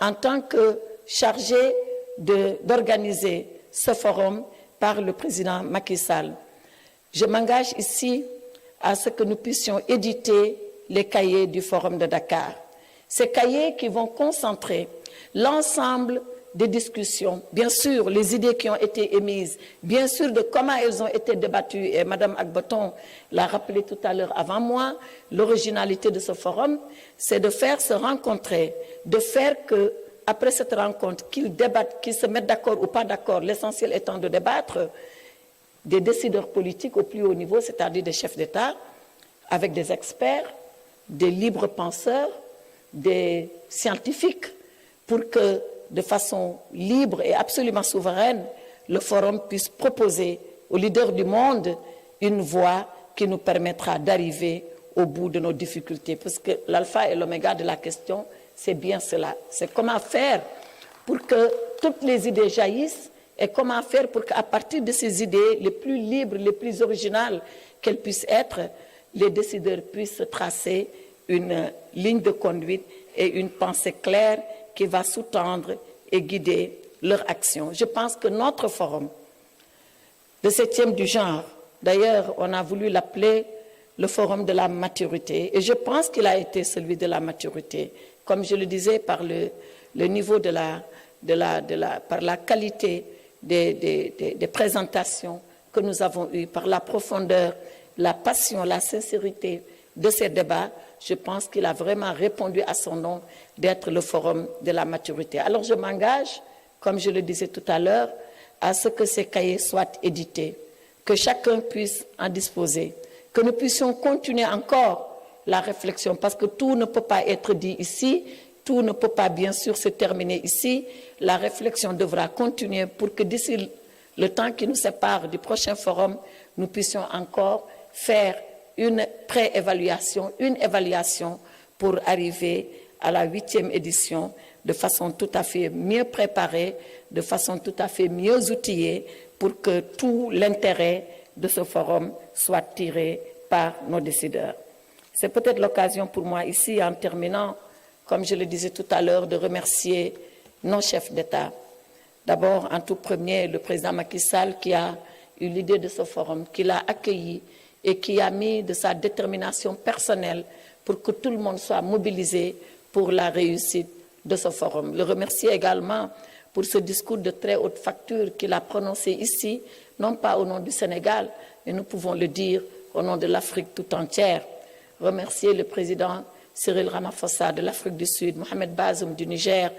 en tant que chargée d'organiser ce forum par le président Macky Sall. Je m'engage ici à ce que nous puissions éditer les cahiers du Forum de Dakar. Ces cahiers qui vont concentrer l'ensemble des discussions, bien sûr les idées qui ont été émises, bien sûr de comment elles ont été débattues, et Mme Agboton l'a rappelé tout à l'heure avant moi, l'originalité de ce forum, c'est de faire se rencontrer, de faire que, après cette rencontre, qu'ils débattent, qu'ils se mettent d'accord ou pas d'accord, l'essentiel étant de débattre, des décideurs politiques au plus haut niveau, c'est-à-dire des chefs d'État, avec des experts, des libres penseurs, des scientifiques, pour que, de façon libre et absolument souveraine, le forum puisse proposer aux leaders du monde une voie qui nous permettra d'arriver au bout de nos difficultés. Parce que l'alpha et l'oméga de la question, c'est bien cela. C'est comment faire pour que toutes les idées jaillissent et comment faire pour qu'à partir de ces idées les plus libres, les plus originales qu'elles puissent être, les décideurs puissent tracer une ligne de conduite et une pensée claire qui va sous-tendre et guider leur action. Je pense que notre forum, le 7e du genre, d'ailleurs on a voulu l'appeler le forum de la maturité, et je pense qu'il a été celui de la maturité, comme je le disais, par le niveau par la qualité des présentations que nous avons eues, par la profondeur, la passion, la sincérité de ces débats. Je pense qu'il a vraiment répondu à son nom d'être le forum de la maturité. Alors je m'engage, comme je le disais tout à l'heure, à ce que ces cahiers soient édités, que chacun puisse en disposer, que nous puissions continuer encore la réflexion, parce que tout ne peut pas être dit ici, tout ne peut pas bien sûr se terminer ici. La réflexion devra continuer pour que d'ici le temps qui nous sépare du prochain forum, nous puissions encore faire une pré-évaluation, une évaluation pour arriver à la 8e édition de façon tout à fait mieux préparée, de façon tout à fait mieux outillée pour que tout l'intérêt de ce forum soit tiré par nos décideurs. C'est peut-être l'occasion pour moi ici, en terminant, comme je le disais tout à l'heure, de remercier nos chefs d'État. D'abord, en tout premier, le président Macky Sall qui a eu l'idée de ce forum, qui l'a accueilli et qui a mis de sa détermination personnelle pour que tout le monde soit mobilisé pour la réussite de ce forum. Le remercier également pour ce discours de très haute facture qu'il a prononcé ici, non pas au nom du Sénégal, mais nous pouvons le dire au nom de l'Afrique tout entière. Remercier le président Cyril Ramaphosa de l'Afrique du Sud, Mohamed Bazoum du Niger,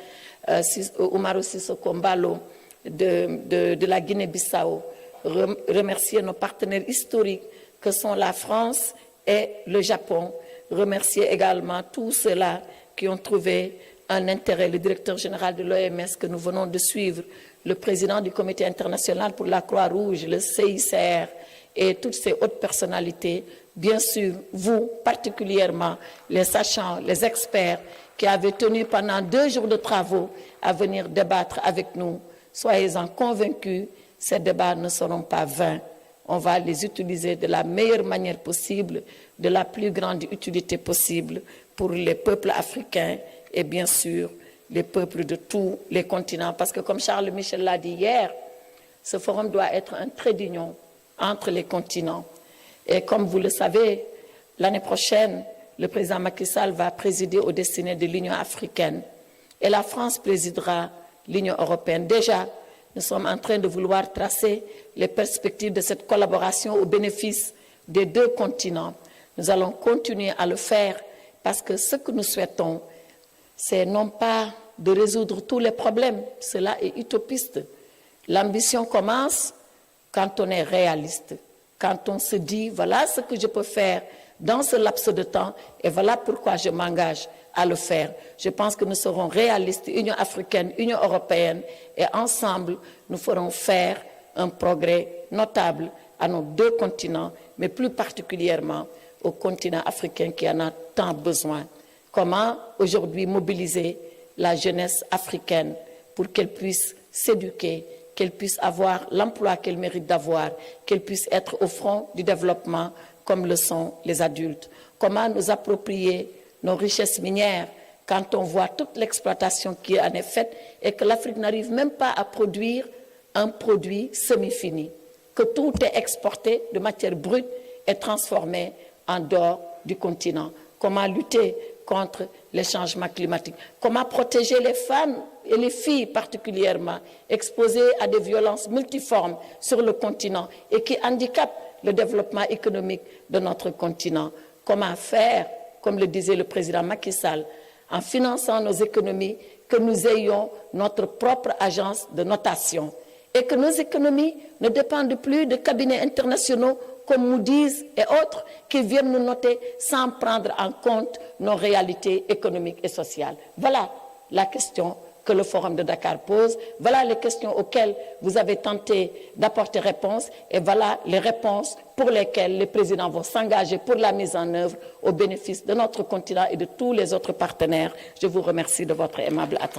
Umaru Sissoko Mbalo de la Guinée-Bissau. Remercier nos partenaires historiques que sont la France et le Japon. Remercier également tous ceux-là qui ont trouvé un intérêt, le directeur général de l'OMS que nous venons de suivre, le président du Comité international pour la Croix-Rouge, le CICR et toutes ces hautes personnalités. Bien sûr, vous particulièrement, les sachants, les experts qui avez tenu pendant 2 jours de travaux à venir débattre avec nous. Soyez-en convaincus, ces débats ne seront pas vains. On va les utiliser de la meilleure manière possible, de la plus grande utilité possible pour les peuples africains et bien sûr les peuples de tous les continents. Parce que comme Charles Michel l'a dit hier, ce forum doit être un trait d'union entre les continents. Et comme vous le savez, l'année prochaine, le président Macky Sall va présider aux destinées de l'Union africaine et la France présidera l'Union européenne. Déjà, nous sommes en train de vouloir tracer les perspectives de cette collaboration au bénéfice des 2 continents. Nous allons continuer à le faire parce que ce que nous souhaitons, c'est non pas de résoudre tous les problèmes, cela est utopiste. L'ambition commence quand on est réaliste, quand on se dit voilà ce que je peux faire dans ce laps de temps et voilà pourquoi je m'engage à le faire. Je pense que nous serons réalistes, Union africaine, Union européenne, et ensemble nous ferons faire un progrès notable à nos 2 continents, mais plus particulièrement au continent africain qui en a tant besoin. Comment aujourd'hui mobiliser la jeunesse africaine pour qu'elle puisse s'éduquer, qu'elle puisse avoir l'emploi qu'elle mérite d'avoir, qu'elle puisse être au front du développement comme le sont les adultes. Comment nous approprier nos richesses minières quand on voit toute l'exploitation qui en est faite et que l'Afrique n'arrive même pas à produire un produit semi-fini, que tout est exporté de matière brute et transformé en dehors du continent. Comment lutter contre les changements climatiques? Comment protéger les femmes et les filles particulièrement exposées à des violences multiformes sur le continent et qui handicapent le développement économique de notre continent? Comment faire, comme le disait le président Macky Sall, en finançant nos économies, que nous ayons notre propre agence de notation et que nos économies ne dépendent plus de cabinets internationaux comme Moody's et autres qui viennent nous noter sans prendre en compte nos réalités économiques et sociales. Voilà la question que le Forum de Dakar pose. Voilà les questions auxquelles vous avez tenté d'apporter réponse et voilà les réponses pour lesquelles les présidents vont s'engager pour la mise en œuvre au bénéfice de notre continent et de tous les autres partenaires. Je vous remercie de votre aimable attention.